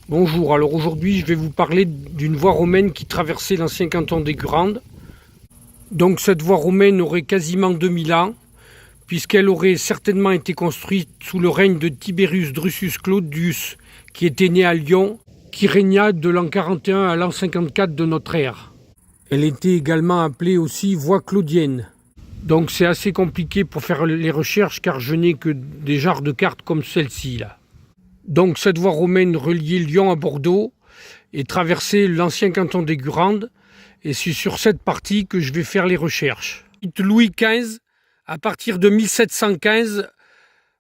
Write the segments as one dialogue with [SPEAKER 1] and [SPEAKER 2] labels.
[SPEAKER 1] Bonjour, alors aujourd'hui je vais vous parler d'une voie romaine qui traversait l'ancien canton des Gurandes. Donc cette voie romaine aurait quasiment 2000 ans, puisqu'elle aurait certainement été construite sous le règne de Tiberius Drusus Claudius, qui était né à Lyon, qui régna de l'an 41 à l'an 54 de notre ère. Elle était également appelée aussi voie claudienne. Donc c'est assez compliqué pour faire les recherches car je n'ai que des genres de cartes comme celle-ci là. Donc cette voie romaine reliait Lyon à Bordeaux et traversait l'ancien canton des Gurandes. Et c'est sur cette partie que je vais faire les recherches. Louis XV, à partir de 1715,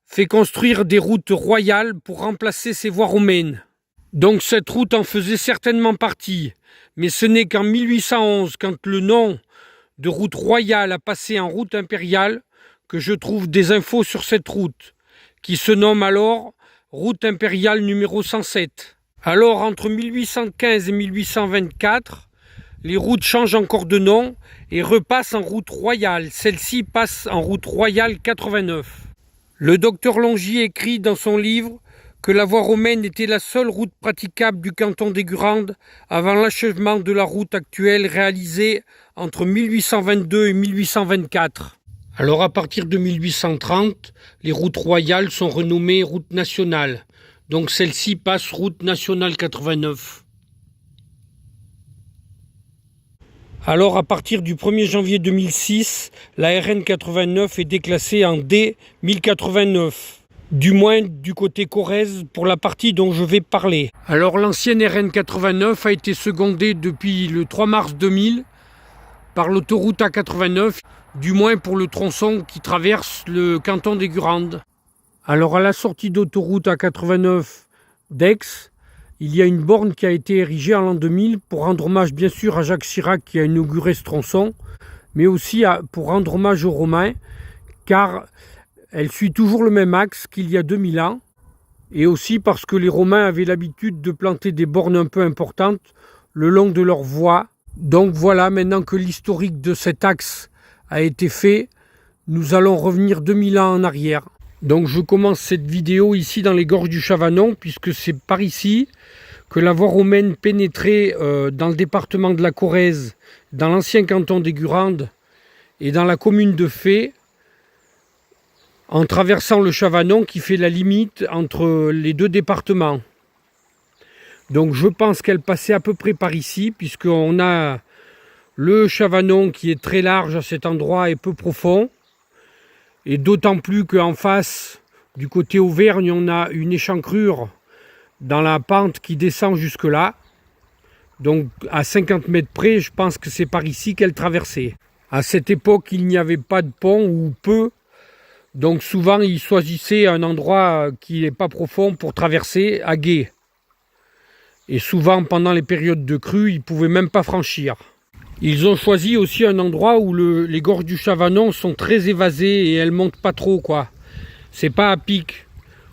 [SPEAKER 1] fait construire des routes royales pour remplacer ces voies romaines. Donc cette route en faisait certainement partie. Mais ce n'est qu'en 1811, quand le nom de route royale a passé en route impériale, que je trouve des infos sur cette route, qui se nomme alors route impériale numéro 107. Alors, entre 1815 et 1824, les routes changent encore de nom et repassent en route royale. Celle-ci passe en route royale 89. Le docteur Longy écrit dans son livre que la voie romaine était la seule route praticable du canton des Gurandes avant l'achèvement de la route actuelle réalisée entre 1822 et 1824. Alors à partir de 1830, les routes royales sont renommées routes nationales. Donc celle-ci passe route nationale 89. Alors à partir du 1er janvier 2006, la RN 89 est déclassée en D 1089. Du moins du côté Corrèze pour la partie dont je vais parler. Alors l'ancienne RN 89 a été secondée depuis le 3 mars 2000 par l'autoroute A89, du moins pour le tronçon qui traverse le canton des Gurandes. Alors à la sortie d'autoroute A89 d'Aix, il y a une borne qui a été érigée en l'an 2000 pour rendre hommage bien sûr à Jacques Chirac qui a inauguré ce tronçon, mais aussi pour rendre hommage aux Romains, car elle suit toujours le même axe qu'il y a 2000 ans, et aussi parce que les Romains avaient l'habitude de planter des bornes un peu importantes le long de leur voie. Donc voilà, maintenant que l'historique de cet axe a été fait, nous allons revenir 2000 ans en arrière. Donc je commence cette vidéo ici dans les gorges du Chavanon, puisque c'est par ici que la voie romaine pénétrait dans le département de la Corrèze, dans l'ancien canton des Gurandes et dans la commune de Fay, en traversant le Chavanon qui fait la limite entre les deux départements. Donc je pense qu'elle passait à peu près par ici, puisqu'on a le Chavanon qui est très large à cet endroit et peu profond. Et d'autant plus qu'en face, du côté Auvergne, on a une échancrure dans la pente qui descend jusque là. Donc à 50 mètres près, je pense que c'est par ici qu'elle traversait. À cette époque, il n'y avait pas de pont ou peu. Donc souvent, ils choisissaient un endroit qui n'est pas profond pour traverser à gué. Et souvent, pendant les périodes de crue, ils ne pouvaient même pas franchir. Ils ont choisi aussi un endroit où les gorges du Chavanon sont très évasées et elles montent pas trop, quoi. C'est pas à pic.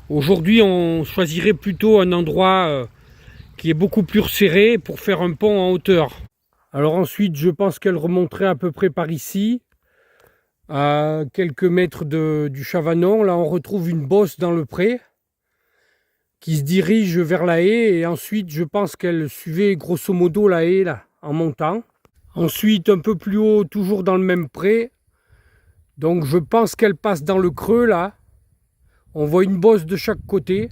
[SPEAKER 1] Aujourd'hui, on choisirait plutôt un endroit qui est beaucoup plus resserré pour faire un pont en hauteur. Alors ensuite, je pense qu'elle remonterait à peu près par ici, à quelques mètres du Chavanon. Là, on retrouve une bosse dans le pré qui se dirige vers la haie, et ensuite je pense qu'elle suivait grosso modo la haie là, en montant. Ensuite un peu plus haut, toujours dans le même pré, donc je pense qu'elle passe dans le creux là. On voit une bosse de chaque côté.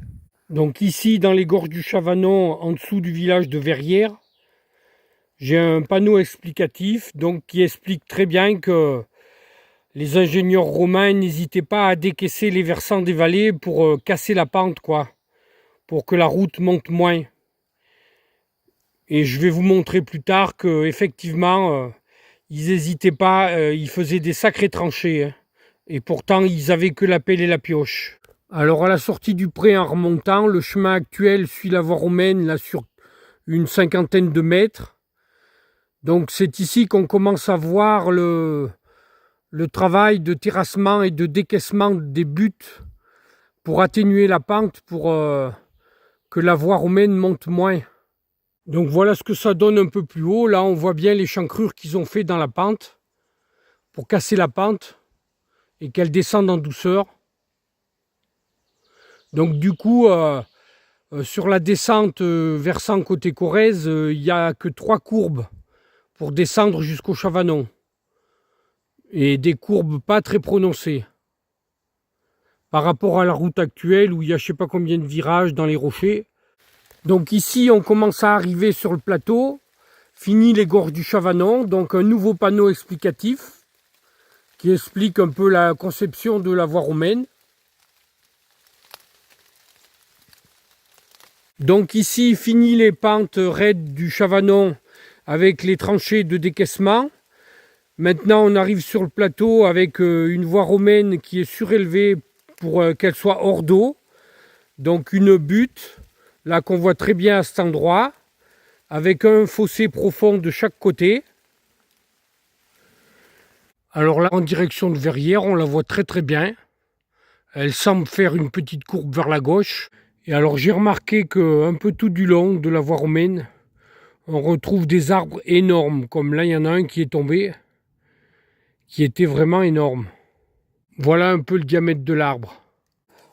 [SPEAKER 1] Donc ici dans les gorges du Chavanon, en dessous du village de Verrières, j'ai un panneau explicatif donc qui explique très bien que les ingénieurs romains n'hésitaient pas à décaisser les versants des vallées pour casser la pente, quoi, pour que la route monte moins. Et je vais vous montrer plus tard que effectivement, ils n'hésitaient pas, ils faisaient des sacrées tranchées, hein. Et pourtant, ils avaient que la pelle et la pioche. Alors à la sortie du pré en remontant, le chemin actuel suit la voie romaine là sur une cinquantaine de mètres. Donc c'est ici qu'on commence à voir le travail de terrassement et de décaissement des buttes pour atténuer la pente, pour que la voie romaine monte moins. Donc voilà ce que ça donne un peu plus haut. Là on voit bien les chancrures qu'ils ont fait dans la pente pour casser la pente et qu'elle descende en douceur. Donc du coup, Sur la descente versant côté Corrèze, il n'y a que 3 courbes pour descendre jusqu'au Chavanon. Et des courbes pas très prononcées. Par rapport à la route actuelle où il y a je ne sais pas combien de virages dans les rochers. Donc ici on commence à arriver sur le plateau, fini les gorges du Chavanon, donc un nouveau panneau explicatif qui explique un peu la conception de la voie romaine. Donc ici fini les pentes raides du Chavanon avec les tranchées de décaissement. Maintenant on arrive sur le plateau avec une voie romaine qui est surélevée pour qu'elle soit hors d'eau. Donc une butte, là qu'on voit très bien à cet endroit, avec un fossé profond de chaque côté. Alors là, en direction de Verrières, on la voit très très bien. Elle semble faire une petite courbe vers la gauche. Et alors j'ai remarqué qu'un peu tout du long de la voie romaine, on retrouve des arbres énormes. Comme là, il y en a un qui est tombé, qui était vraiment énorme. Voilà un peu le diamètre de l'arbre.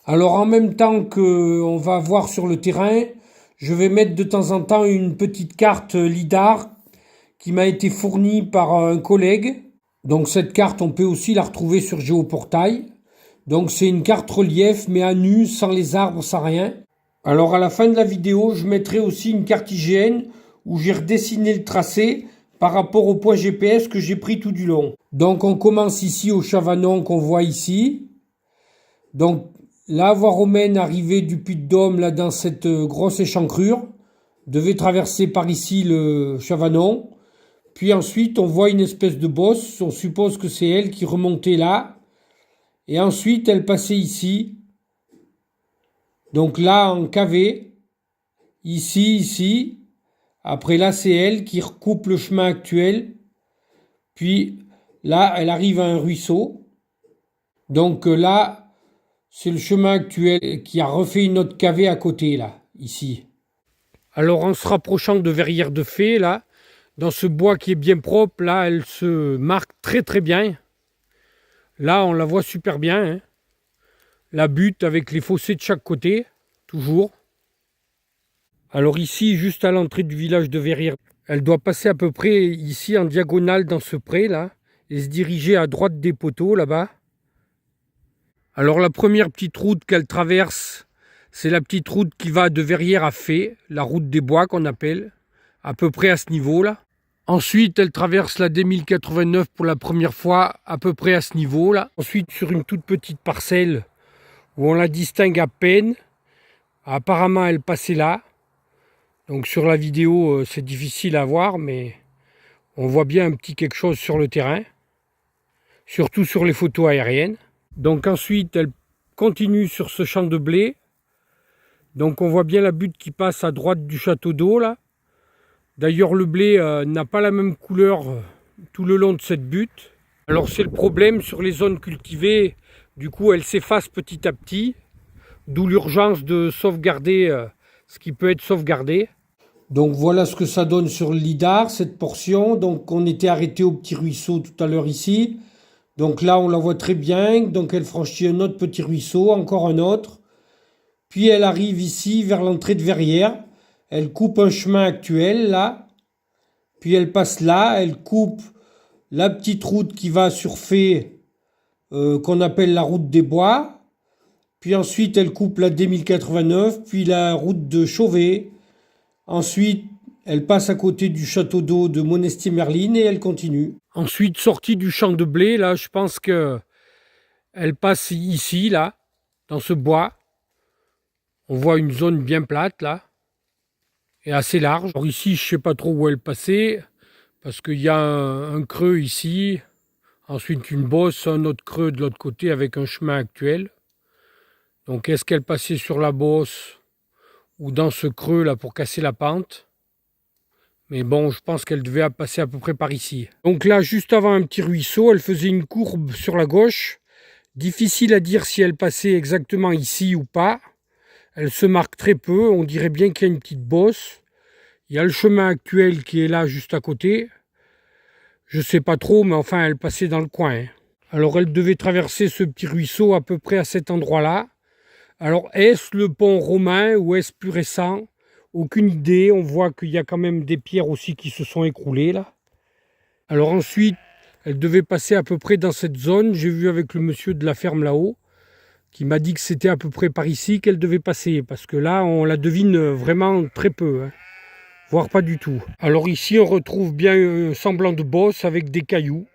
[SPEAKER 1] Alors en même temps qu'on va voir sur le terrain, je vais mettre de temps en temps une petite carte LIDAR qui m'a été fournie par un collègue. Donc cette carte, on peut aussi la retrouver sur Géoportail. Donc c'est une carte relief, mais à nu, sans les arbres, sans rien. Alors à la fin de la vidéo, je mettrai aussi une carte IGN où j'ai redessiné le tracé par rapport au point GPS que j'ai pris tout du long. Donc on commence ici au Chavanon qu'on voit ici. Donc la voie romaine arrivée du Puy-de-Dôme là dans cette grosse échancrure devait traverser par ici le Chavanon. Puis ensuite on voit une espèce de bosse, on suppose que c'est elle qui remontait là. Et ensuite elle passait ici. Donc là en cavée, ici. Après là c'est elle qui recoupe le chemin actuel. Puis là elle arrive à un ruisseau. Donc là c'est le chemin actuel qui a refait une autre cavée à côté là, ici. Alors en se rapprochant de Verrières de Fay là, dans ce bois qui est bien propre, là elle se marque très très bien. Là on la voit super bien. Hein. La butte avec les fossés de chaque côté, toujours. Alors ici, juste à l'entrée du village de Verrières, elle doit passer à peu près ici en diagonale dans ce pré là, et se diriger à droite des poteaux là-bas. Alors la première petite route qu'elle traverse, c'est la petite route qui va de Verrières à Fay, la route des bois qu'on appelle, à peu près à ce niveau là. Ensuite, elle traverse la D1089 pour la première fois, à peu près à ce niveau là. Ensuite, sur une toute petite parcelle où on la distingue à peine. Apparemment, elle passait là. Donc sur la vidéo, c'est difficile à voir, mais on voit bien un petit quelque chose sur le terrain. Surtout sur les photos aériennes. Donc ensuite, elle continue sur ce champ de blé. Donc on voit bien la butte qui passe à droite du château d'eau là. D'ailleurs, le blé n'a pas la même couleur tout le long de cette butte. Alors c'est le problème sur les zones cultivées. Du coup, elle s'efface petit à petit. D'où l'urgence de sauvegarder ce qui peut être sauvegardé. Donc voilà ce que ça donne sur le lidar, cette portion. Donc on était arrêté au petit ruisseau tout à l'heure ici. Donc là on la voit très bien. Donc elle franchit un autre petit ruisseau, encore un autre. Puis elle arrive ici vers l'entrée de Verrières. Elle coupe un chemin actuel là. Puis elle passe là. Elle coupe la petite route qui va sur Fay, qu'on appelle la route des bois. Puis ensuite elle coupe la D1089. Puis la route de Chauvet. Ensuite, elle passe à côté du château d'eau de Monestier-Merline et elle continue. Ensuite, sortie du champ de blé, là, je pense que elle passe ici, là, dans ce bois. On voit une zone bien plate, là, et assez large. Alors ici, je ne sais pas trop où elle passait, parce qu'il y a un creux ici, ensuite une bosse, un autre creux de l'autre côté avec un chemin actuel. Donc, est-ce qu'elle passait sur la bosse ou dans ce creux là pour casser la pente? Mais bon, je pense qu'elle devait passer à peu près par ici. Donc là, juste avant un petit ruisseau, elle faisait une courbe sur la gauche. Difficile à dire si elle passait exactement ici ou pas. Elle se marque très peu, on dirait bien qu'il y a une petite bosse. Il y a le chemin actuel qui est là juste à côté. Je sais pas trop, mais enfin, elle passait dans le coin. Alors elle devait traverser ce petit ruisseau à peu près à cet endroit-là. Alors, est-ce le pont romain ou est-ce plus récent? Aucune idée. On voit qu'il y a quand même des pierres aussi qui se sont écroulées là. Alors ensuite, elle devait passer à peu près dans cette zone. J'ai vu avec le monsieur de la ferme là-haut, qui m'a dit que c'était à peu près par ici qu'elle devait passer. Parce que là, on la devine vraiment très peu, hein, voire pas du tout. Alors ici, on retrouve bien un semblant de bosse avec des cailloux.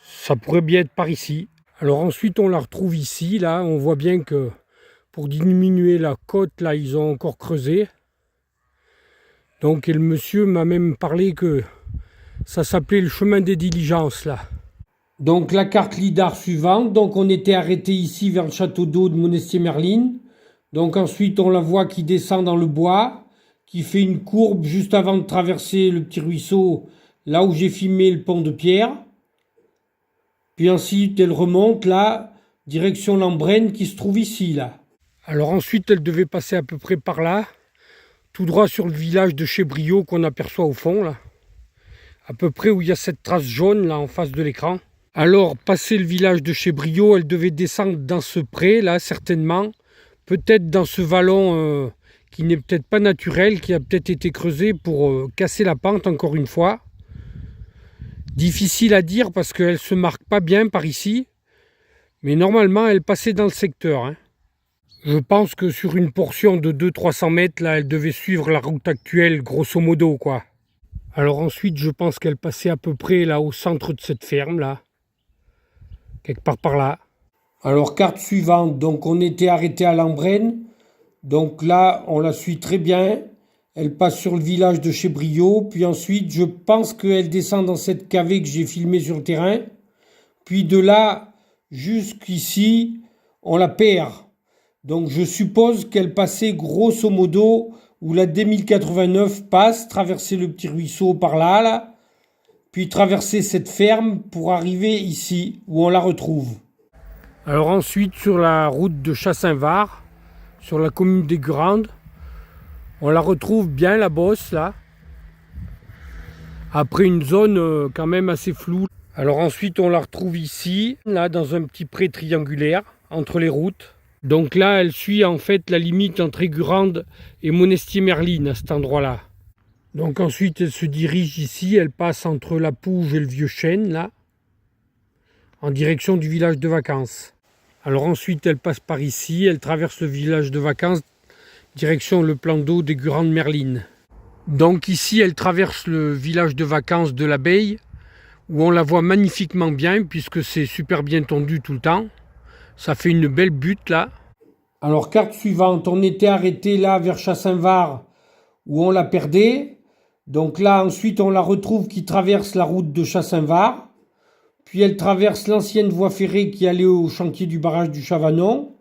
[SPEAKER 1] Ça pourrait bien être par ici. Alors ensuite, on la retrouve ici. Là, on voit bien que pour diminuer la côte, là, ils ont encore creusé. Donc, et le monsieur m'a même parlé que ça s'appelait le chemin des diligences, là. Donc, la carte lidar suivante. Donc, on était arrêté ici vers le château d'eau de Monestier-Merline. Donc, ensuite, on la voit qui descend dans le bois, qui fait une courbe juste avant de traverser le petit ruisseau, là où j'ai filmé le pont de pierre. Puis ensuite, elle remonte là, direction Lambrenne qui se trouve ici, là. Alors ensuite, elle devait passer à peu près par là, tout droit sur le village de Chebriot qu'on aperçoit au fond, là. À peu près où il y a cette trace jaune, là, en face de l'écran. Alors, passé le village de Chebriot, elle devait descendre dans ce pré, là, certainement. Peut-être dans ce vallon qui n'est peut-être pas naturel, qui a peut-être été creusé pour casser la pente, encore une fois. Difficile à dire parce qu'elle ne se marque pas bien par ici. Mais normalement, elle passait dans le secteur, hein. Je pense que sur une portion de 200-300 mètres, là, elle devait suivre la route actuelle, grosso modo, quoi. Alors ensuite, je pense qu'elle passait à peu près là au centre de cette ferme, là. Quelque part par là. Alors, carte suivante. Donc, on était arrêté à Lambrenne. Donc là, on la suit très bien. Elle passe sur le village de Chebriot. Puis ensuite, je pense qu'elle descend dans cette cavée que j'ai filmée sur le terrain. Puis de là, jusqu'ici, on la perd. Donc je suppose qu'elle passait grosso modo où la D1089 passe, traverser le petit ruisseau par là, puis traverser cette ferme pour arriver ici où on la retrouve. Alors ensuite sur la route de Chassainvar, sur la commune des Grandes, on la retrouve bien la bosse là, après une zone quand même assez floue. Alors ensuite on la retrouve ici, là dans un petit pré triangulaire entre les routes. Donc là, elle suit en fait la limite entre Aigurande et Monestier-Merline à cet endroit-là. Donc ensuite, elle se dirige ici, elle passe entre la Pouge et le Vieux Chêne, là, en direction du village de vacances. Alors ensuite, elle passe par ici, elle traverse le village de vacances, direction le plan d'eau d'Aigurande-Merline. Donc ici, elle traverse le village de vacances de l'Abeille, où on la voit magnifiquement bien, puisque c'est super bien tondu tout le temps. Ça fait une belle butte là. Alors carte suivante, on était arrêté là vers Chassainvar où on la perdait. Donc là ensuite on la retrouve qui traverse la route de Chassainvar. Puis elle traverse l'ancienne voie ferrée qui allait au chantier du barrage du Chavanon.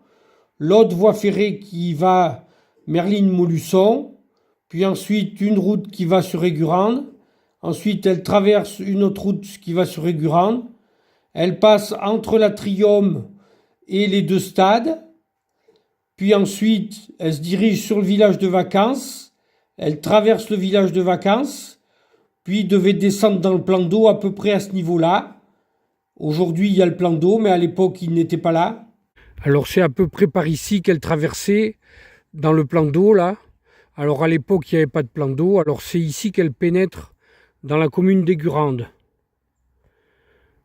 [SPEAKER 1] L'autre voie ferrée qui va Merline-Molusson. Puis ensuite une route qui va sur Aigurande. Ensuite elle traverse une autre route qui va sur Aigurande. Elle passe entre la Triome et les deux stades. Puis ensuite, elle se dirige sur le village de vacances. Elle traverse le village de vacances. Puis devait descendre dans le plan d'eau à peu près à ce niveau-là. Aujourd'hui, il y a le plan d'eau, mais à l'époque, il n'était pas là. Alors c'est à peu près par ici qu'elle traversait, dans le plan d'eau, là. Alors à l'époque, il n'y avait pas de plan d'eau. Alors c'est ici qu'elle pénètre dans la commune d'Aigurande.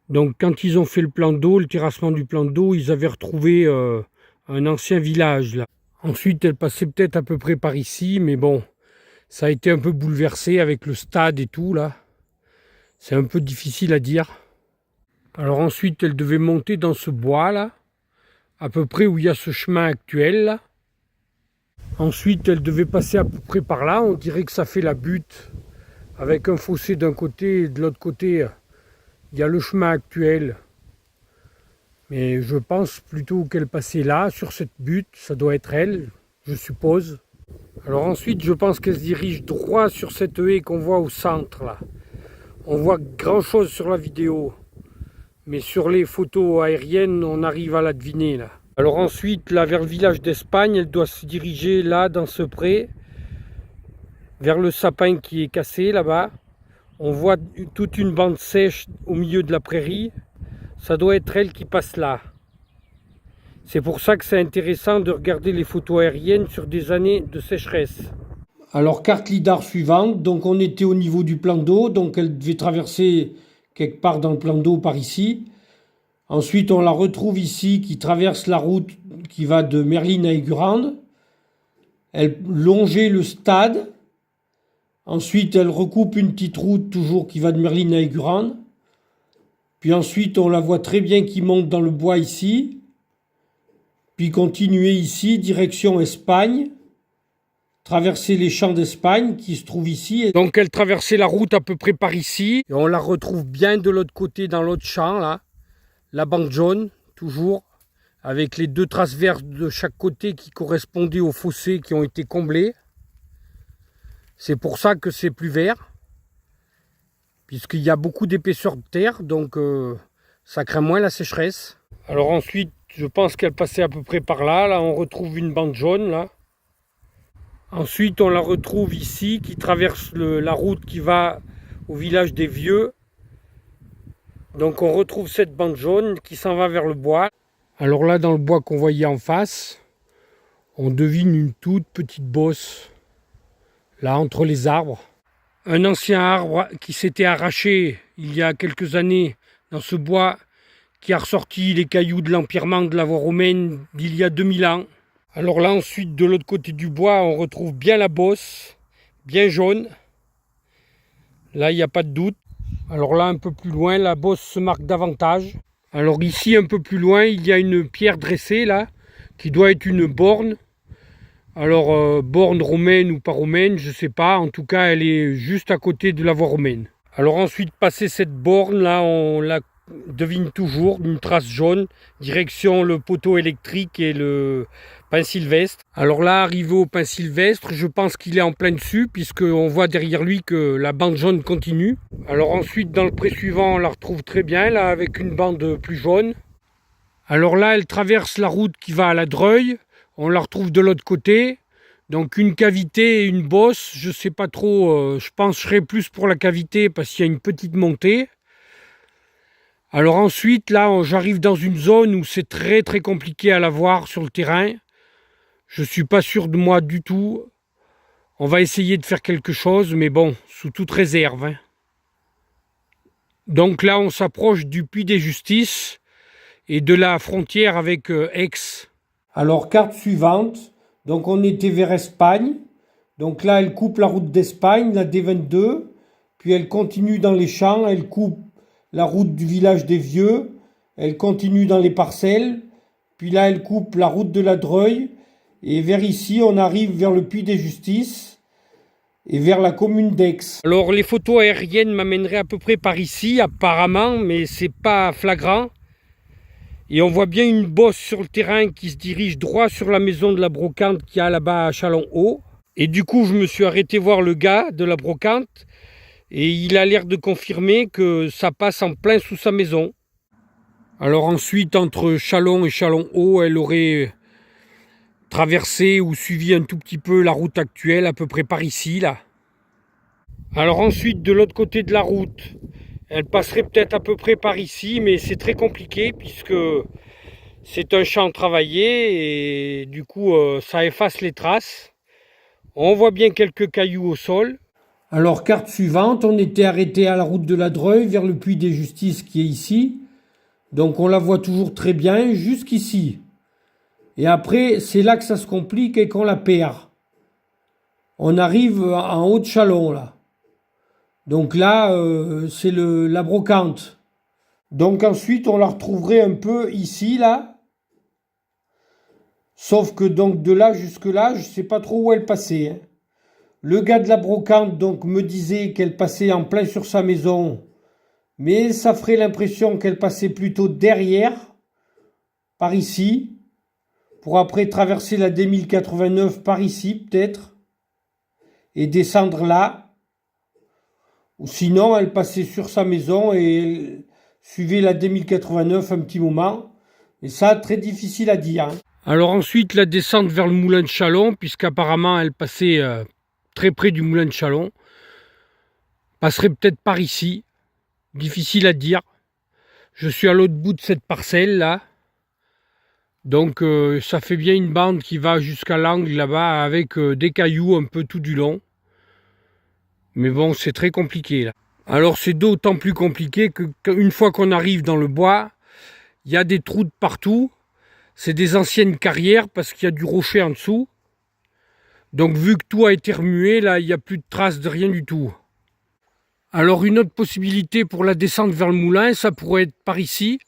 [SPEAKER 1] Donc quand ils ont fait le plan d'eau, le terrassement du plan d'eau, ils avaient retrouvé un ancien village là. Ensuite, elle passait peut-être à peu près par ici, mais bon, ça a été un peu bouleversé avec le stade et tout là. C'est un peu difficile à dire. Alors ensuite, elle devait monter dans ce bois là, à peu près où il y a ce chemin actuel là. Ensuite, elle devait passer à peu près par là. On dirait que ça fait la butte avec un fossé d'un côté et de l'autre côté. Il y a le chemin actuel, mais je pense plutôt qu'elle passait là, sur cette butte, ça doit être elle, je suppose. Alors ensuite, je pense qu'elle se dirige droit sur cette haie qu'on voit au centre, là. On voit grand chose sur la vidéo, mais sur les photos aériennes, on arrive à la deviner, là. Alors ensuite, là, vers le village d'Espagne, elle doit se diriger là, dans ce pré, vers le sapin qui est cassé, là-bas. On voit toute une bande sèche au milieu de la prairie. Ça doit être elle qui passe là. C'est pour ça que c'est intéressant de regarder les photos aériennes sur des années de sécheresse. Alors carte lidar suivante, donc on était au niveau du plan d'eau, donc elle devait traverser quelque part dans le plan d'eau par ici. Ensuite on la retrouve ici qui traverse la route qui va de Merline à Aigurande. Elle longeait le stade. Ensuite elle recoupe une petite route toujours qui va de Merline à Aigurande. Puis ensuite on la voit très bien qui monte dans le bois ici. Puis continuer ici, direction Espagne. Traverser les champs d'Espagne qui se trouvent ici. Donc elle traversait la route à peu près par ici. Et on la retrouve bien de l'autre côté dans l'autre champ là. La bande jaune, toujours, avec les deux traces vertes de chaque côté qui correspondaient aux fossés qui ont été comblés. C'est pour ça que c'est plus vert. Puisqu'il y a beaucoup d'épaisseur de terre, donc ça craint moins la sécheresse. Alors ensuite, je pense qu'elle passait à peu près par là. Là, on retrouve une bande jaune là. Ensuite, on la retrouve ici, qui traverse la route qui va au village des Vieux. Donc on retrouve cette bande jaune qui s'en va vers le bois. Alors là, dans le bois qu'on voyait en face, on devine une toute petite bosse, là, entre les arbres. Un ancien arbre qui s'était arraché il y a quelques années dans ce bois, qui a ressorti les cailloux de l'empierrement de la voie romaine d'il y a 2000 ans. Alors là, ensuite, de l'autre côté du bois, on retrouve bien la bosse, bien jaune. Là, il n'y a pas de doute. Alors là, un peu plus loin, la bosse se marque davantage. Alors ici, un peu plus loin, il y a une pierre dressée, là, qui doit être une borne. Alors, borne romaine ou pas romaine, je ne sais pas. En tout cas, elle est juste à côté de la voie romaine. Alors ensuite, passer cette borne, là, on la devine toujours, une trace jaune, direction le poteau électrique et le pin sylvestre. Alors là, arrivé au pin sylvestre, je pense qu'il est en plein dessus, puisqu'on voit derrière lui que la bande jaune continue. Alors ensuite, dans le pré suivant, on la retrouve très bien, là, avec une bande plus jaune. Alors là, elle traverse la route qui va à la Dreuil, on la retrouve de l'autre côté. Donc une cavité et une bosse, je ne sais pas trop, je pencherais plus pour la cavité parce qu'il y a une petite montée. Alors ensuite, là, j'arrive dans une zone où c'est très très compliqué à la voir sur le terrain. Je ne suis pas sûr de moi du tout. On va essayer de faire quelque chose, mais bon, sous toute réserve. Hein. Donc là, on s'approche du Puy des Justices et de la frontière avec Aix. Alors, carte suivante. Donc on était vers Espagne. Donc là, elle coupe la route d'Espagne, la D22. Puis elle continue dans les champs, elle coupe la route du village des Vieux, elle continue dans les parcelles, puis là elle coupe la route de la Dreuil, et vers ici on arrive vers le Puy des Justices et vers la commune d'Aix. Alors les photos aériennes m'amèneraient à peu près par ici apparemment, mais c'est pas flagrant. Et on voit bien une bosse sur le terrain qui se dirige droit sur la maison de la brocante qu'il y a là-bas à Chalon-Haut. Et du coup je me suis arrêté voir le gars de la brocante. Et il a l'air de confirmer que ça passe en plein sous sa maison. Alors ensuite, entre Chalon et Chalon-Haut, elle aurait traversé ou suivi un tout petit peu la route actuelle, à peu près par ici, là. Alors ensuite, de l'autre côté de la route, elle passerait peut-être à peu près par ici, mais c'est très compliqué puisque c'est un champ travaillé et du coup, ça efface les traces. On voit bien quelques cailloux au sol. Alors, carte suivante, on était arrêté à la route de la Dreuil vers le Puy des Justices qui est ici. Donc on la voit toujours très bien jusqu'ici. Et après, c'est là que ça se complique et qu'on la perd. On arrive en haut de Chalon là. Donc là, c'est la brocante. Donc ensuite, on la retrouverait un peu ici là. Sauf que donc de là jusque là, je ne sais pas trop où elle passait. Hein. Le gars de la brocante donc me disait qu'elle passait en plein sur sa maison, mais ça ferait l'impression qu'elle passait plutôt derrière, par ici, pour après traverser la D1089 par ici peut-être, et descendre là. Ou sinon elle passait sur sa maison et elle suivait la D1089 un petit moment. Et ça, très difficile à dire. Hein. Alors ensuite, la descente vers le moulin de Chalon, puisqu'apparemment elle passait très près du moulin de Chalon, passerait peut-être par ici, difficile à dire. Je suis à l'autre bout de cette parcelle là, Donc ça fait bien une bande qui va jusqu'à l'angle là-bas avec des cailloux un peu tout du long. Mais bon, c'est très compliqué là. Alors c'est d'autant plus compliqué qu'une fois qu'on arrive dans le bois, il y a des trous de partout. C'est des anciennes carrières parce qu'il y a du rocher en dessous. Donc vu que tout a été remué, là, il n'y a plus de traces de rien du tout. Alors une autre possibilité pour la descente vers le moulin, ça pourrait être par ici.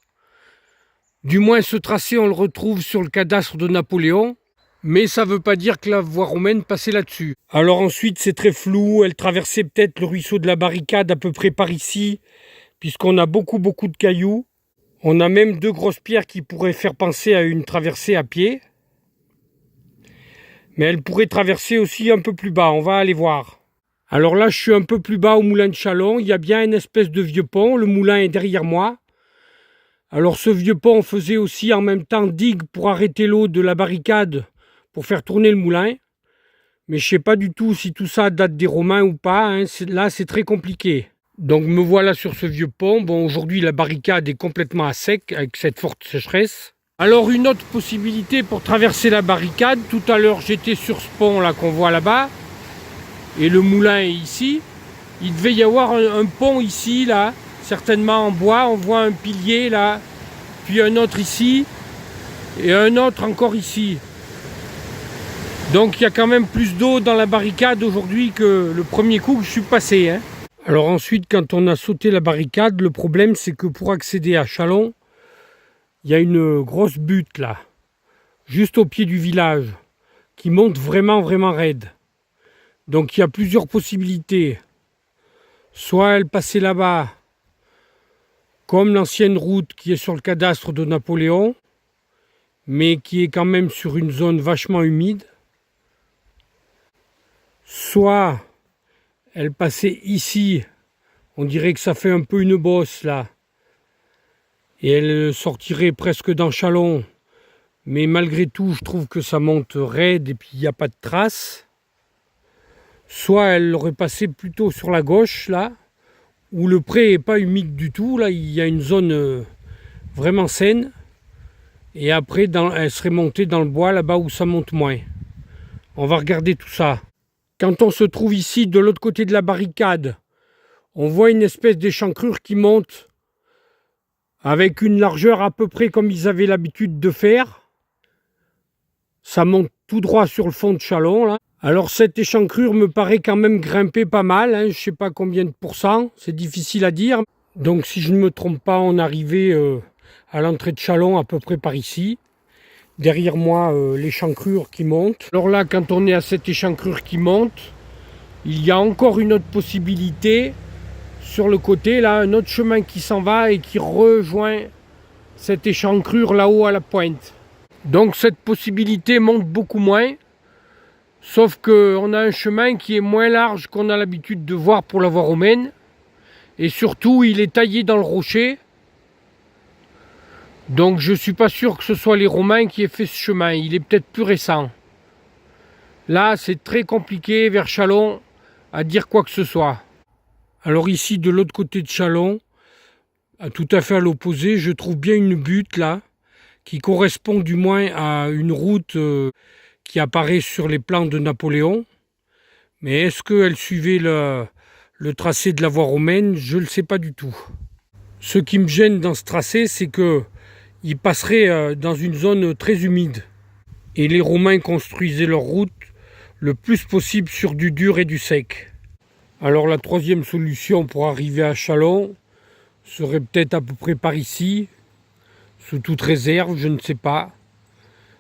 [SPEAKER 1] Du moins ce tracé, on le retrouve sur le cadastre de Napoléon. Mais ça ne veut pas dire que la voie romaine passait là-dessus. Alors ensuite, c'est très flou. Elle traversait peut-être le ruisseau de la Barricade à peu près par ici, puisqu'on a beaucoup de cailloux. On a même 2 grosses pierres qui pourraient faire penser à une traversée à pied. Mais elle pourrait traverser aussi un peu plus bas. On va aller voir. Alors là, je suis un peu plus bas au moulin de Châlons. Il y a bien une espèce de vieux pont. Le moulin est derrière moi. Alors ce vieux pont faisait aussi en même temps digue pour arrêter l'eau de la Barricade pour faire tourner le moulin. Mais je ne sais pas du tout si tout ça date des Romains ou pas. Hein. Là, c'est très compliqué. Donc me voilà sur ce vieux pont. Bon, aujourd'hui, la Barricade est complètement à sec avec cette forte sécheresse. Alors une autre possibilité pour traverser la Barricade. Tout à l'heure, j'étais sur ce pont là qu'on voit là-bas. Et le moulin est ici. Il devait y avoir un pont ici, là. Certainement en bois. On voit un pilier là. Puis un autre ici. Et un autre encore ici. Donc il y a quand même plus d'eau dans la Barricade aujourd'hui que le premier coup que je suis passé. Hein. Alors ensuite, quand on a sauté la Barricade, le problème c'est que pour accéder à Châlons, il y a une grosse butte là, juste au pied du village, qui monte vraiment raide. Donc il y a plusieurs possibilités. Soit elle passait là-bas, comme l'ancienne route qui est sur le cadastre de Napoléon, mais qui est quand même sur une zone vachement humide. Soit elle passait ici, on dirait que ça fait un peu une bosse là, et elle sortirait presque dans Châlons, mais malgré tout je trouve que ça monte raide et puis il n'y a pas de traces. Soit elle aurait passé plutôt sur la gauche là, où le pré n'est pas humide du tout, là il y a une zone vraiment saine, et après elle serait montée dans le bois là-bas où ça monte moins. On va regarder tout ça. Quand on se trouve ici, de l'autre côté de la Barricade, on voit une espèce d'échancrure qui monte avec une largeur à peu près comme ils avaient l'habitude de faire. Ça monte tout droit sur le fond de Châlons, là. Alors cette échancrure me paraît quand même grimper pas mal, hein. Je ne sais pas combien de pourcents, c'est difficile à dire. Donc si je ne me trompe pas, on arrivait à l'entrée de Châlons à peu près par ici. Derrière moi, l'échancrure qui monte. Alors là, quand on est à cette échancrure qui monte, il y a encore une autre possibilité. Sur le côté, là, un autre chemin qui s'en va et qui rejoint cette échancrure là-haut à la pointe. Donc cette possibilité monte beaucoup moins. Sauf qu'on a un chemin qui est moins large qu'on a l'habitude de voir pour la voie romaine. Et surtout, il est taillé dans le rocher. Donc je ne suis pas sûr que ce soit les Romains qui aient fait ce chemin. Il est peut-être plus récent. Là, c'est très compliqué vers Châlons à dire quoi que ce soit. Alors ici, de l'autre côté de Châlons, tout à fait à l'opposé, je trouve bien une butte là, qui correspond du moins à une route qui apparaît sur les plans de Napoléon. Mais est-ce qu'elle suivait le tracé de la voie romaine? Je ne le sais pas du tout. Ce qui me gêne dans ce tracé, c'est qu'il passerait dans une zone très humide. Et les Romains construisaient leur route le plus possible sur du dur et du sec. Alors la troisième solution pour arriver à Châlons serait peut-être à peu près par ici, sous toute réserve, je ne sais pas.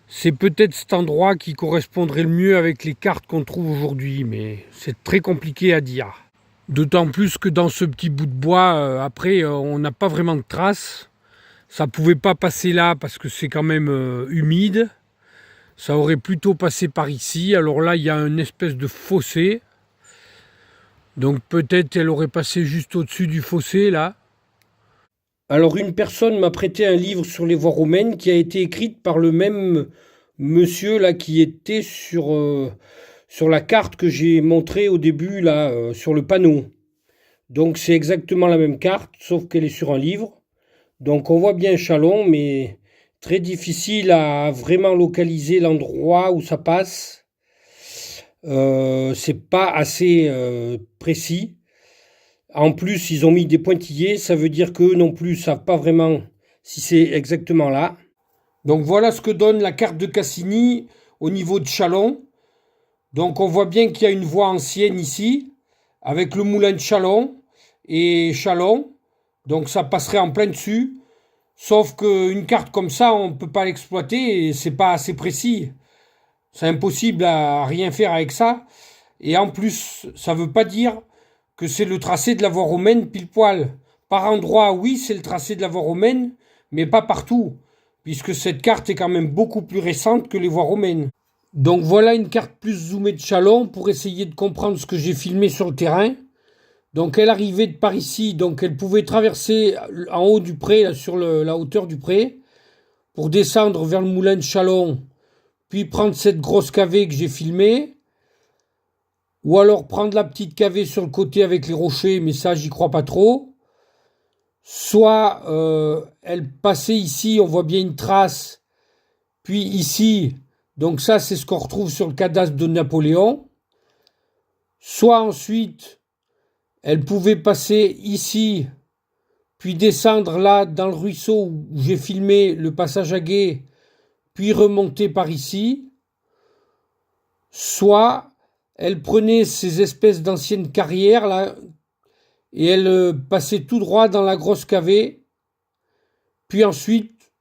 [SPEAKER 1] C'est peut-être cet endroit qui correspondrait le mieux avec les cartes qu'on trouve aujourd'hui, mais c'est très compliqué à dire. D'autant plus que dans ce petit bout de bois, après, on n'a pas vraiment de traces. Ça ne pouvait pas passer là parce que c'est quand même humide. Ça aurait plutôt passé par ici. Alors là, il y a une espèce de fossé. Donc peut-être elle aurait passé juste au-dessus du fossé, là. Alors une personne m'a prêté un livre sur les voies romaines qui a été écrite par le même monsieur là qui était sur la carte que j'ai montrée au début là sur le panneau. Donc c'est exactement la même carte sauf qu'elle est sur un livre. Donc on voit bien Châlons mais Très difficile à vraiment localiser l'endroit où ça passe. C'est pas assez précis. En plus, ils ont mis des pointillés, ça veut dire qu'eux non plus savent pas vraiment si c'est exactement là. Donc voilà ce que donne la carte de Cassini au niveau de Châlons. Donc on voit bien qu'il y a une voie ancienne ici, avec le moulin de Châlons et Châlons. Donc ça passerait en plein dessus. Sauf qu'une carte comme ça, on ne peut pas l'exploiter et c'est pas assez précis. C'est impossible à rien faire avec ça. Et en plus, ça ne veut pas dire que c'est le tracé de la voie romaine pile poil. Par endroit, oui, c'est le tracé de la voie romaine, mais pas partout, puisque cette carte est quand même beaucoup plus récente que les voies romaines. Donc voilà une carte plus zoomée de Châlons pour essayer de comprendre ce que j'ai filmé sur le terrain. Donc elle arrivait de par ici, donc elle pouvait traverser en haut du pré, là, sur la hauteur du pré, pour descendre vers le moulin de Châlons, puis prendre cette grosse cavée que j'ai filmée, ou alors prendre la petite cavée sur le côté avec les rochers, mais ça j'y crois pas trop. Soit elle passait ici, on voit bien une trace, puis ici, donc ça c'est ce qu'on retrouve sur le cadastre de Napoléon. Soit ensuite elle pouvait passer ici, puis descendre là dans le ruisseau où j'ai filmé le passage à gué, puis remonter par ici. Soit elle prenait ces espèces d'anciennes carrières là et elle passait tout droit dans la grosse cavée. Puis ensuite,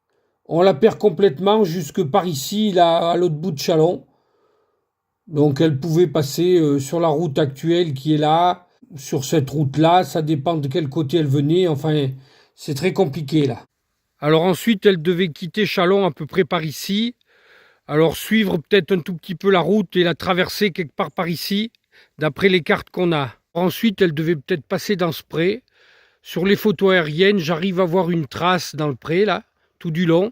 [SPEAKER 1] on la perd complètement jusque par ici, là, à l'autre bout de Châlons. Donc elle pouvait passer sur la route actuelle qui est là, sur cette route-là, ça dépend de quel côté elle venait, enfin, c'est très compliqué là. Alors ensuite, elle devait quitter Châlons à peu près par ici, alors suivre peut-être un tout petit peu la route et la traverser quelque part par ici, d'après les cartes qu'on a. Ensuite, elle devait peut-être passer dans ce pré. Sur les photos aériennes, j'arrive à voir une trace dans le pré, là, tout du long.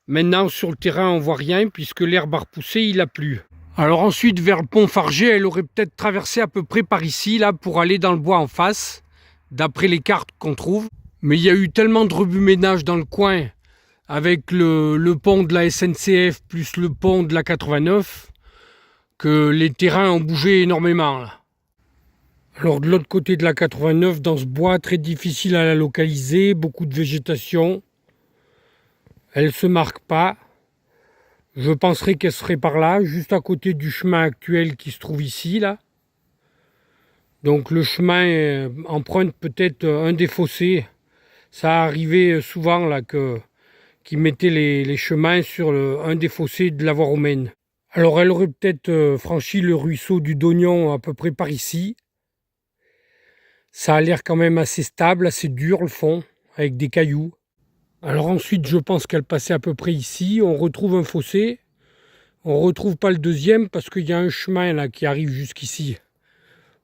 [SPEAKER 1] Maintenant, sur le terrain, on voit rien, puisque l'herbe a repoussé, il a plu. Alors ensuite, vers le pont Fargé, elle aurait peut-être traversé à peu près par ici, là, pour aller dans le bois en face, d'après les cartes qu'on trouve. Mais il y a eu tellement de remue-ménage dans le coin, avec le pont de la SNCF plus le pont de la 89, que les terrains ont bougé énormément, là. Alors de l'autre côté de la 89, dans ce bois, très difficile à la localiser, beaucoup de végétation. Elle ne se marque pas. Je penserais qu'elle serait par là, juste à côté du chemin actuel qui se trouve ici, là. Donc le chemin emprunte peut-être un des fossés. Ça arrivait souvent là qu'ils mettaient les chemins sur un des fossés de la voie romaine. Alors elle aurait peut-être franchi le ruisseau du Dognon à peu près par ici. Ça a l'air quand même assez stable, assez dur le fond, avec des cailloux. Alors ensuite, je pense qu'elle passait à peu près ici. On retrouve un fossé. On ne retrouve pas le deuxième parce qu'il y a un chemin là qui arrive jusqu'ici,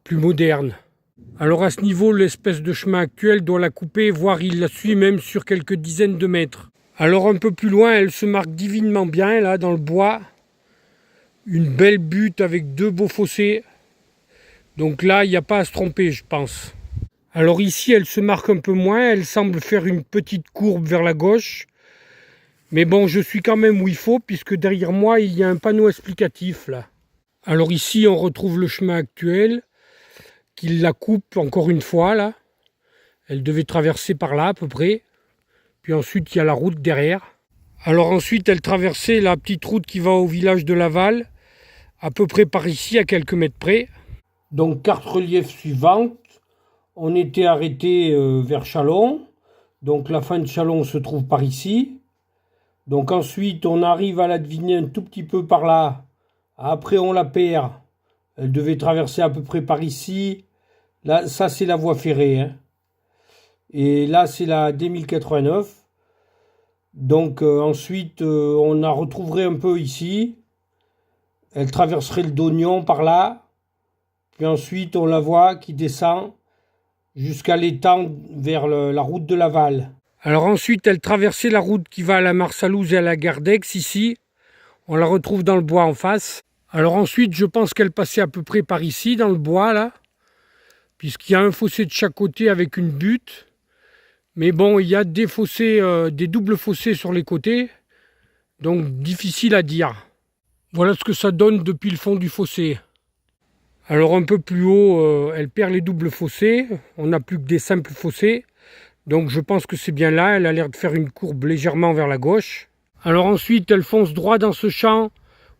[SPEAKER 1] plus moderne. Alors à ce niveau, l'espèce de chemin actuel doit la couper, voire il la suit même sur quelques dizaines de mètres. Alors un peu plus loin, elle se marque divinement bien, là, dans le bois. Une belle butte avec deux beaux fossés. Donc là, il n'y a pas à se tromper, je pense. Alors ici, elle se marque un peu moins, elle semble faire une petite courbe vers la gauche. Mais bon, je suis quand même où il faut, puisque derrière moi, il y a un panneau explicatif, là. Alors ici, on retrouve le chemin actuel, qui la coupe encore une fois, là. Elle devait traverser par là, à peu près. Puis ensuite, il y a la route derrière. Alors ensuite, elle traversait la petite route qui va au village de Laval, à peu près par ici, à quelques mètres près. Donc, carte relief suivante. On était arrêté vers Châlons. Donc la fin de Châlons se trouve par ici. Donc ensuite on arrive à la deviner un tout petit peu par là. Après on la perd. Elle devait traverser à peu près par ici. Là, ça c'est la voie ferrée, hein. Et là c'est la D1089. Donc ensuite on la retrouverait un peu ici. Elle traverserait le Dognon par là. Puis ensuite on la voit qui descend jusqu'à l'étang vers la route de Laval. Alors ensuite, elle traversait la route qui va à la Marsalouse et à la gare d'Aix, ici. On la retrouve dans le bois en face. Alors ensuite, je pense qu'elle passait à peu près par ici, dans le bois, là. Puisqu'il y a un fossé de chaque côté avec une butte Mais bon, il y a des fossés, des doubles fossés sur les côtés, donc difficile à dire. Voilà ce que ça donne depuis le fond du fossé. Alors un peu plus haut, elle perd les doubles fossés, on n'a plus que des simples fossés. Donc je pense que c'est bien là, elle a l'air de faire une courbe légèrement vers la gauche. Alors ensuite, elle fonce droit dans ce champ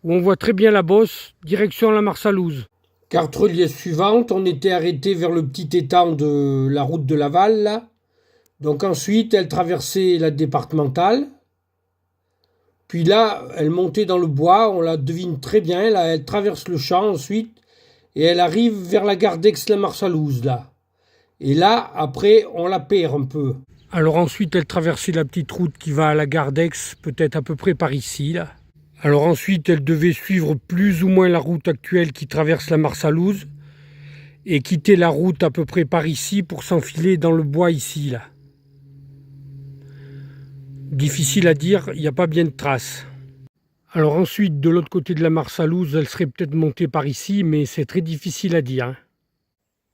[SPEAKER 1] où on voit très bien la bosse, direction la Marsalouse. Carte relief suivante, on était arrêté vers le petit étang de la route de Laval, là. Donc ensuite, elle traversait la départementale. Puis là, elle montait dans le bois, on la devine très bien, là, elle traverse le champ ensuite, et elle arrive vers la gare d'Aix-la-Marsalouse, là. Et là, après, on la perd un peu. Alors ensuite, elle traversait la petite route qui va à la gare d'Aix, peut-être à peu près par ici, là. Alors ensuite, elle devait suivre plus ou moins la route actuelle qui traverse la Marsalouse et quitter la route à peu près par ici pour s'enfiler dans le bois ici, là. Difficile à dire, il n'y a pas bien de traces. Alors ensuite, de l'autre côté de la Marsalouse, elle serait peut-être montée par ici, mais c'est très difficile à dire, hein.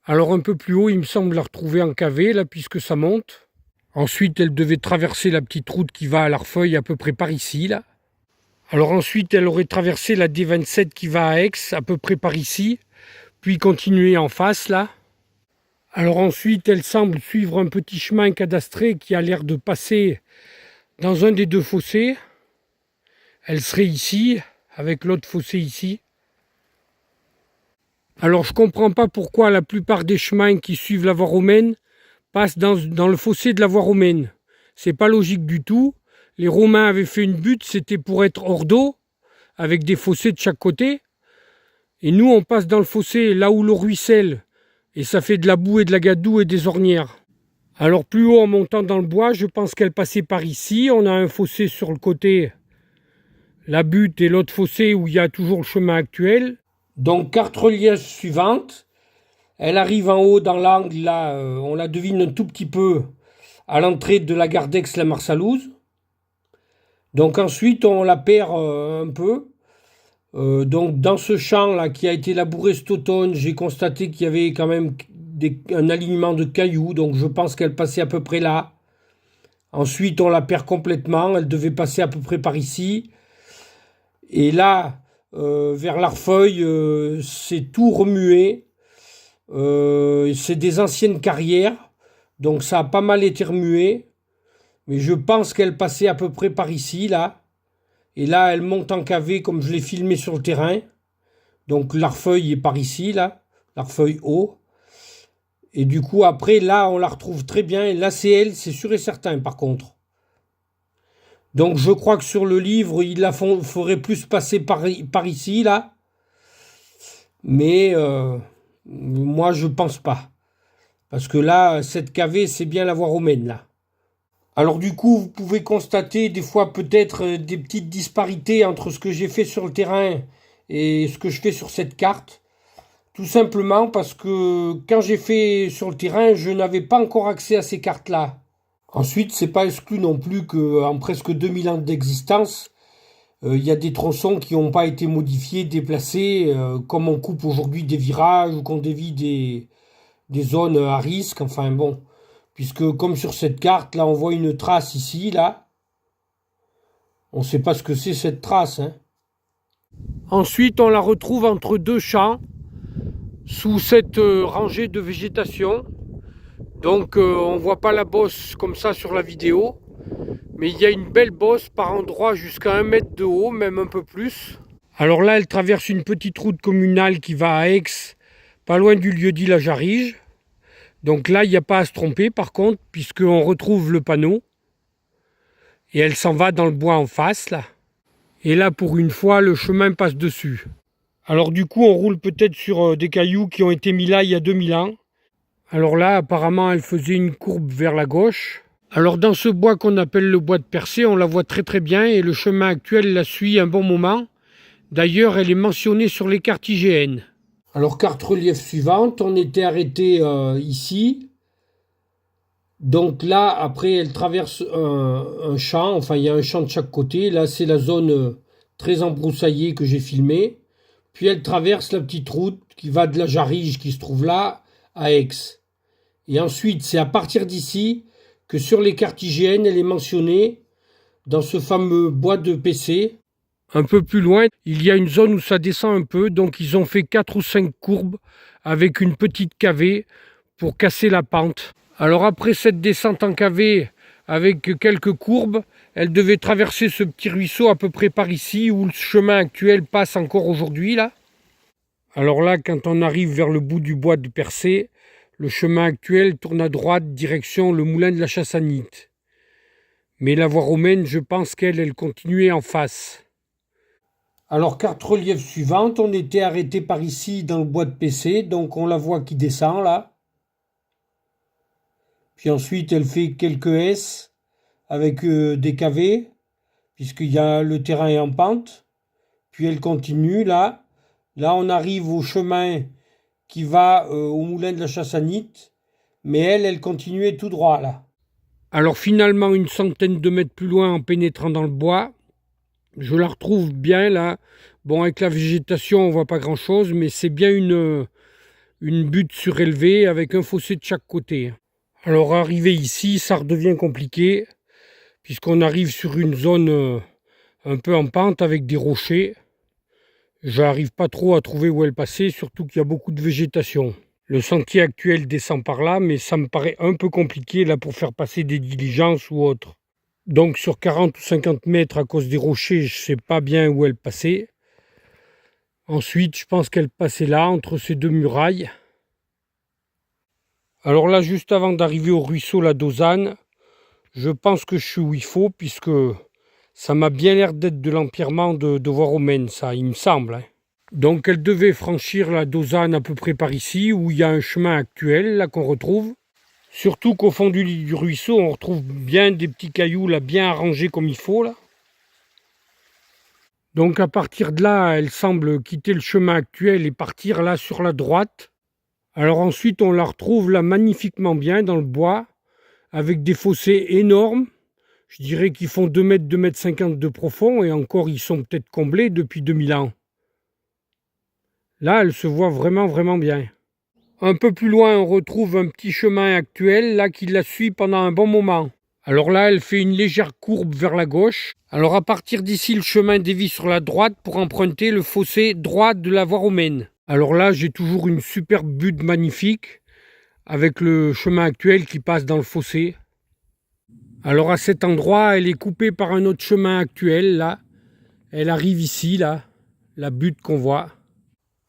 [SPEAKER 1] Alors un peu plus haut, il me semble la retrouver en cavée, là, puisque ça monte. Ensuite, elle devait traverser la petite route qui va à l'Arfeuil à peu près par ici, là. Alors ensuite, elle aurait traversé la D27 qui va à Aix, à peu près par ici, puis continuer en face, là. Alors ensuite, elle semble suivre un petit chemin cadastré qui a l'air de passer dans un des deux fossés. Elle serait ici, avec l'autre fossé ici. Alors je comprends pas pourquoi la plupart des chemins qui suivent la voie romaine passent dans le fossé de la voie romaine. C'est pas logique du tout. Les Romains avaient fait une butte, c'était pour être hors d'eau, avec des fossés de chaque côté. Et nous, on passe dans le fossé là où l'eau ruisselle, et ça fait de la boue et de la gadoue et des ornières. Alors plus haut, en montant dans le bois, je pense qu'elle passait par ici. On a un fossé sur le côté, la butte, et l'autre fossé où il y a toujours le chemin actuel. Donc carte relief suivante. Elle arrive en haut dans l'angle, là, on la devine un tout petit peu à l'entrée de la gare d'Aix-la-Marsalouse. Donc ensuite, on la perd un peu. Donc dans ce champ-là qui a été labouré cet automne, j'ai constaté qu'il y avait quand même un alignement de cailloux, donc je pense qu'elle passait à peu près là. Ensuite, on la perd complètement, elle devait passer à peu près par ici. Et là, vers l'Arfeuil, c'est tout remué. C'est des anciennes carrières, donc ça a pas mal été remué. Mais je pense qu'elle passait à peu près par ici, là. Et là, elle monte en cavée comme je l'ai filmé sur le terrain. Donc l'Arfeuil est par ici, là. L'Arfeuil haut. Et du coup, après, là, on la retrouve très bien. Et là, c'est elle, c'est sûr et certain, par contre. Donc je crois que sur le livre, il la ferait plus passer par ici, là. Mais moi, je pense pas. Parce que là, cette cavée, c'est bien la voie romaine, là. Alors du coup, vous pouvez constater des fois peut-être des petites disparités entre ce que j'ai fait sur le terrain et ce que je fais sur cette carte. Tout simplement parce que quand j'ai fait sur le terrain, je n'avais pas encore accès à ces cartes-là. Ensuite, c'est pas exclu non plus qu'en presque 2000 ans d'existence, il y a des tronçons qui n'ont pas été modifiés, déplacés, comme on coupe aujourd'hui des virages ou qu'on dévie des zones à risque, enfin bon. Puisque comme sur cette carte, là on voit une trace ici, là. On ne sait pas ce que c'est cette trace, hein. Ensuite, on la retrouve entre deux champs, sous cette rangée de végétation. Donc on ne voit pas la bosse comme ça sur la vidéo. Mais il y a une belle bosse par endroits jusqu'à 1 mètre de haut, même un peu plus. Alors là, elle traverse une petite route communale qui va à Aix, pas loin du lieu-dit La Jarige. Donc là, il n'y a pas à se tromper par contre, puisqu'on retrouve le panneau. Et elle s'en va dans le bois en face, là. Et là, pour une fois, le chemin passe dessus. Alors du coup, on roule peut-être sur des cailloux qui ont été mis là il y a 2000 ans. Alors là, apparemment, elle faisait une courbe vers la gauche. Alors dans ce bois qu'on appelle le bois de Percé, on la voit très très bien et le chemin actuel la suit un bon moment. D'ailleurs, elle est mentionnée sur les cartes IGN. Alors carte relief suivante, on était arrêté ici. Donc là, après, elle traverse un champ, enfin il y a un champ de chaque côté. Là, c'est la zone très embroussaillée que j'ai filmée. Puis elle traverse la petite route qui va de la Jarige qui se trouve là à Aix. Et ensuite, c'est à partir d'ici que sur les cartes IGN, elle est mentionnée dans ce fameux bois de PC. Un peu plus loin, il y a une zone où ça descend un peu, donc ils ont fait 4 ou 5 courbes avec une petite cavée pour casser la pente. Alors après cette descente en cavée avec quelques courbes, elle devait traverser ce petit ruisseau à peu près par ici où le chemin actuel passe encore aujourd'hui là. Alors là, quand on arrive vers le bout du bois de Percé, le chemin actuel tourne à droite direction le moulin de la Chassanite. Mais la voie romaine, je pense qu'elle continuait en face. Alors carte relief suivante, on était arrêté par ici dans le bois de Percé, donc on la voit qui descend là. Puis ensuite, elle fait quelques S avec des cavés, le terrain est en pente. Puis elle continue là. Là, on arrive au chemin qui va au moulin de la Chassanite. Mais elle continuait tout droit là. Alors finalement, une centaine de mètres plus loin, en pénétrant dans le bois, je la retrouve bien là. Bon, avec la végétation, on voit pas grand-chose, mais c'est bien une butte surélevée avec un fossé de chaque côté. Alors arrivé ici, ça redevient compliqué, puisqu'on arrive sur une zone un peu en pente avec des rochers. J'arrive pas trop à trouver où elle passait, surtout qu'il y a beaucoup de végétation. Le sentier actuel descend par là, mais ça me paraît un peu compliqué là pour faire passer des diligences ou autre. Donc sur 40 ou 50 mètres à cause des rochers, je sais pas bien où elle passait. Ensuite, je pense qu'elle passait là, entre ces deux murailles. Alors là, juste avant d'arriver au ruisseau La Dosane, je pense que je suis où il faut, puisque ça m'a bien l'air d'être de l'empierrement de voie romaine, ça, il me semble. Hein. Donc elle devait franchir la Dosane à peu près par ici, où il y a un chemin actuel, là, qu'on retrouve. Surtout qu'au fond du ruisseau, on retrouve bien des petits cailloux, là, bien arrangés comme il faut, là. Donc à partir de là, elle semble quitter le chemin actuel et partir là sur la droite. Alors ensuite, on la retrouve là magnifiquement bien dans le bois, avec des fossés énormes. Je dirais qu'ils font 2 mètres, 2 mètres 50 de profond, et encore ils sont peut-être comblés depuis 2000 ans. Là, elle se voit vraiment, vraiment bien. Un peu plus loin, on retrouve un petit chemin actuel, là, qui la suit pendant un bon moment. Alors là, elle fait une légère courbe vers la gauche. Alors à partir d'ici, le chemin dévie sur la droite pour emprunter le fossé droit de la voie romaine. Alors là, j'ai toujours une superbe butte magnifique, avec le chemin actuel qui passe dans le fossé. Alors à cet endroit, elle est coupée par un autre chemin actuel, là. Elle arrive ici, là, la butte qu'on voit.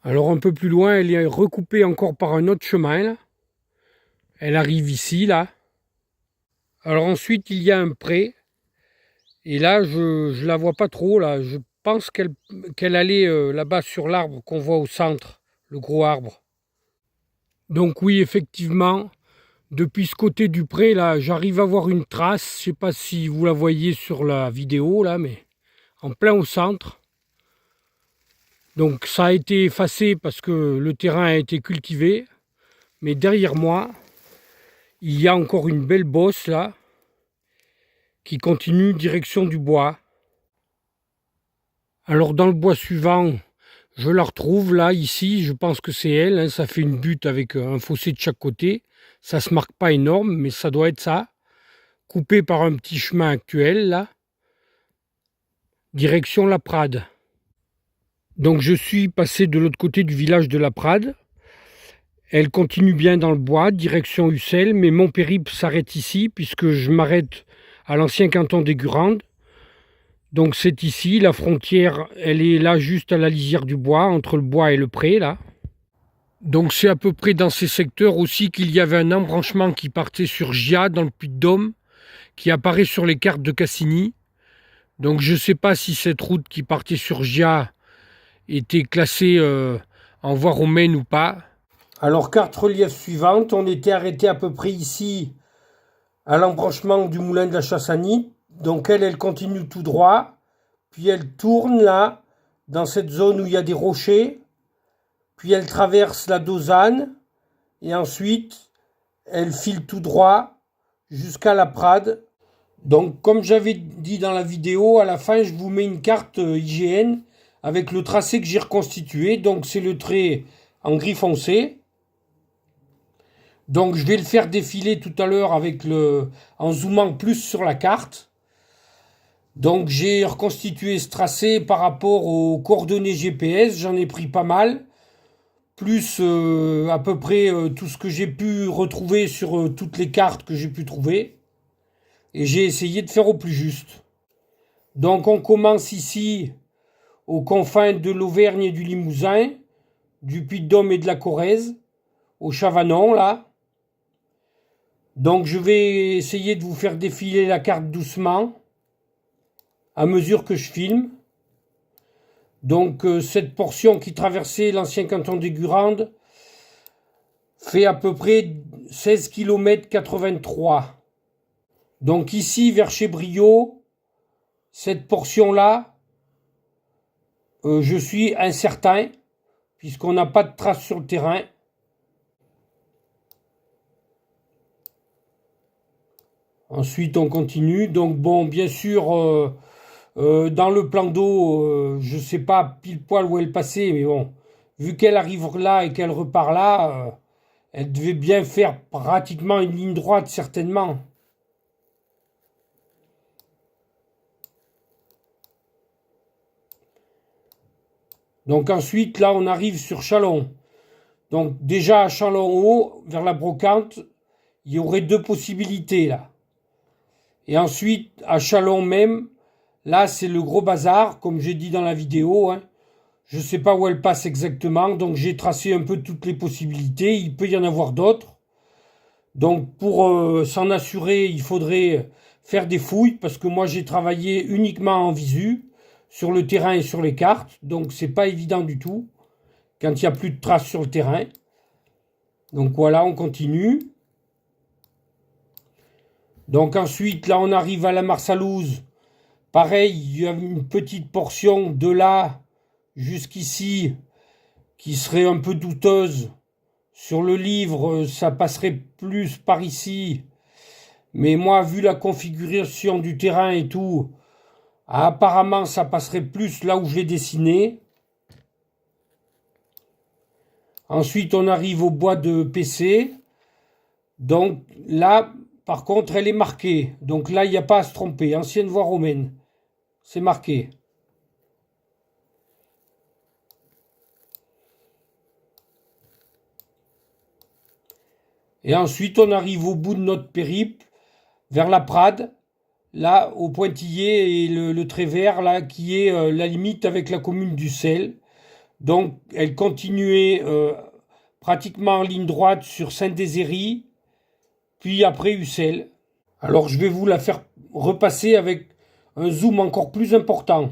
[SPEAKER 1] Alors un peu plus loin, elle est recoupée encore par un autre chemin, là. Elle arrive ici, là. Alors ensuite, il y a un pré. Et là, je la vois pas trop, là. Je pense qu'elle allait là-bas sur l'arbre qu'on voit au centre, le gros arbre. Donc oui, effectivement, depuis ce côté du pré, là, j'arrive à voir une trace. Je sais pas si vous la voyez sur la vidéo, là, mais en plein au centre. Donc ça a été effacé parce que le terrain a été cultivé. Mais derrière moi, il y a encore une belle bosse, là, qui continue direction du bois. Alors dans le bois suivant, je la retrouve là, ici, je pense que c'est elle, hein, ça fait une butte avec un fossé de chaque côté. Ça se marque pas énorme, mais ça doit être ça. Coupé par un petit chemin actuel, là. Direction la Prade. Donc je suis passé de l'autre côté du village de la Prade. Elle continue bien dans le bois, direction Ussel, mais mon périple s'arrête ici, puisque je m'arrête à l'ancien canton des Gurandes. Donc c'est ici, la frontière, elle est là juste à la lisière du bois, entre le bois et le pré, là. Donc c'est à peu près dans ces secteurs aussi qu'il y avait un embranchement qui partait sur Gia, dans le Puy-de-Dôme, qui apparaît sur les cartes de Cassini. Donc je ne sais pas si cette route qui partait sur Gia était classée en voie romaine ou pas. Alors carte relief suivante, on était arrêté à peu près ici, à l'embranchement du moulin de la Chassanite. Donc elle continue tout droit, puis elle tourne là, dans cette zone où il y a des rochers, puis elle traverse la Dosane, et ensuite elle file tout droit jusqu'à la Prade. Donc comme j'avais dit dans la vidéo, à la fin je vous mets une carte IGN avec le tracé que j'ai reconstitué. Donc c'est le trait en gris foncé. Donc je vais le faire défiler tout à l'heure en zoomant plus sur la carte. Donc j'ai reconstitué ce tracé par rapport aux coordonnées GPS, j'en ai pris pas mal, plus à peu près tout ce que j'ai pu retrouver sur toutes les cartes que j'ai pu trouver. Et j'ai essayé de faire au plus juste. Donc on commence ici aux confins de l'Auvergne et du Limousin, du Puy-de-Dôme et de la Corrèze, au Chavanon là. Donc je vais essayer de vous faire défiler la carte doucement, à mesure que je filme. Donc cette portion qui traversait l'ancien canton d'Aigurande fait à peu près 16 km 83. Donc ici vers chez Briot, cette portion-là, je suis incertain, puisqu'on n'a pas de traces sur le terrain. Ensuite on continue. Donc bon, bien sûr, dans le plan d'eau, je ne sais pas pile poil où elle passait, mais bon, vu qu'elle arrive là et qu'elle repart là, elle devait bien faire pratiquement une ligne droite, certainement. Donc ensuite, là, on arrive sur Châlons. Donc déjà à Châlons-Haut, vers la Brocante, il y aurait deux possibilités là. Et ensuite, à Châlons même, là, c'est le gros bazar, comme j'ai dit dans la vidéo, hein. Je ne sais pas où elle passe exactement, donc j'ai tracé un peu toutes les possibilités. Il peut y en avoir d'autres. Donc pour s'en assurer, il faudrait faire des fouilles, parce que moi j'ai travaillé uniquement en visu, sur le terrain et sur les cartes, donc c'est pas évident du tout, quand il n'y a plus de traces sur le terrain. Donc voilà, on continue. Donc ensuite, là on arrive à la Marsalouse. Pareil, il y a une petite portion de là jusqu'ici qui serait un peu douteuse. Sur le livre, ça passerait plus par ici. Mais moi, vu la configuration du terrain et tout, apparemment, ça passerait plus là où je l'ai dessiné. Ensuite, on arrive au bois de PC. Donc là, par contre, elle est marquée. Donc là, il n'y a pas à se tromper. Ancienne voie romaine. C'est marqué. Et ensuite, on arrive au bout de notre périple, vers la Prade, là, au Pointillé et le Trévert, là, qui est la limite avec la commune d'Ussel. Donc, elle continuait pratiquement en ligne droite sur Saint-Désairy, puis après Ussel. Alors, je vais vous la faire repasser avec un zoom encore plus important.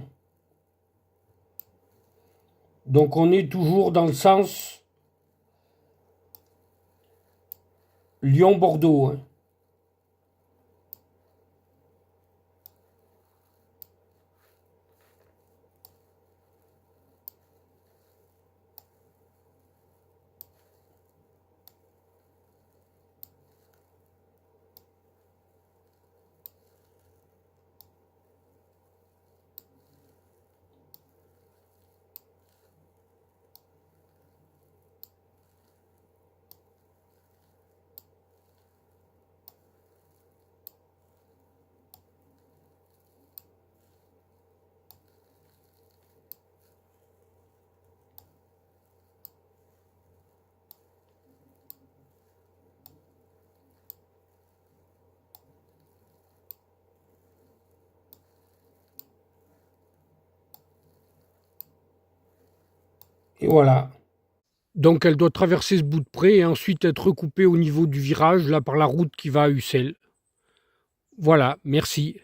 [SPEAKER 1] Donc, on est toujours dans le sens Lyon-Bordeaux, hein. Et voilà. Donc elle doit traverser ce bout de pré et ensuite être recoupée au niveau du virage, là par la route qui va à Ussel. Voilà, merci.